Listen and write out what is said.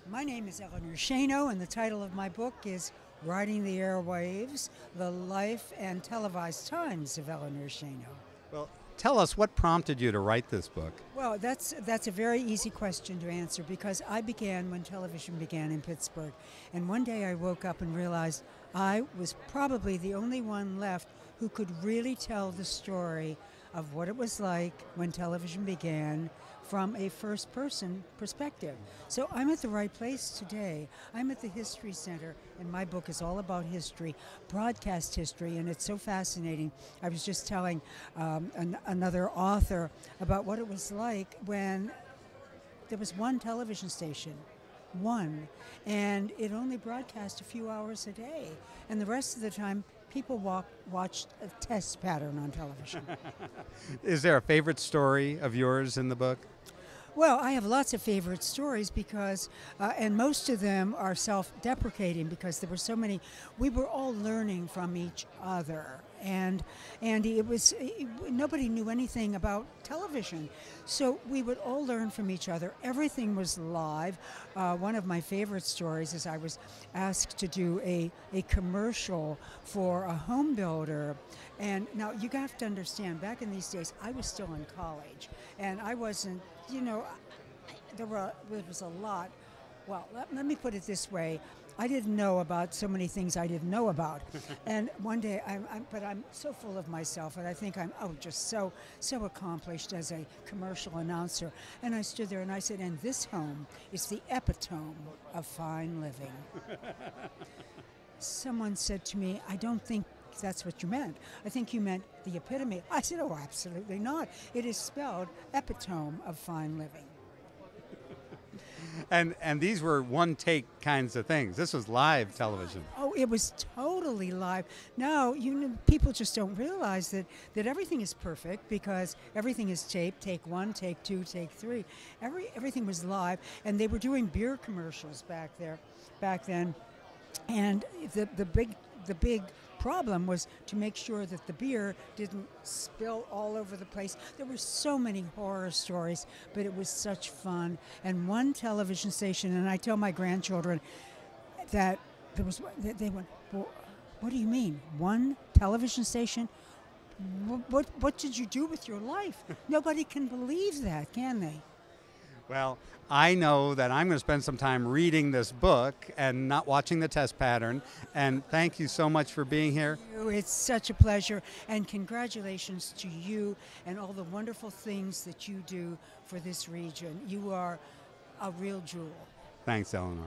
My name is Eleanor Schano, and the title of my book is Riding the Airwaves, The Life and Televised Times of Eleanor Schano. Well, tell us what prompted you to write this book. Well, that's a very easy question to answer because I began when television began in Pittsburgh. And one day I woke up and realized I was probably the only one left who could really tell the story of what it was like when television began from a first-person perspective. So I'm at the right place today. I'm at the History Center, and my book is all about history, broadcast history, and it's so fascinating. I was just telling another author about what it was like when there was one television station, one, and it only broadcast a few hours a day, and the rest of the time people watched a test pattern on television. Is there a favorite story of yours in the book? Well, I have lots of favorite stories because, and most of them are self-deprecating because there were so many. We were all learning from each other, and nobody knew anything about television, so we would all learn from each other. Everything was live. One of my favorite stories is I was asked to do a commercial for a home builder, and now you have to understand, back in these days, I was still in college, and I wasn't. There was a lot. Well, let me put it this way. I didn't know about so many things I didn't know about. And one day, but I'm so full of myself, and I think I'm just so accomplished as a commercial announcer. And I stood there and I said, and this home is the epitome of fine living. Someone said to me, I don't think that's what you meant. I think you meant the epitome. I said, oh, absolutely not. It is spelled epitome of fine living. And these were one-take kinds of things. This was live television. Oh, it was totally live. Now, people just don't realize that everything is perfect because everything is taped. Take one, take two, take three. Everything was live, and they were doing beer commercials back then. And the big problem was to make sure that the beer didn't spill all over the place. There were so many horror stories, but it was such fun. And one television station, and I tell my grandchildren that they went, well, what do you mean? One television station? What did you do with your life? Nobody can believe that, can they? Well, I know that I'm going to spend some time reading this book and not watching the test pattern. And thank you so much for being here. It's such a pleasure. And congratulations to you and all the wonderful things that you do for this region. You are a real jewel. Thanks, Eleanor.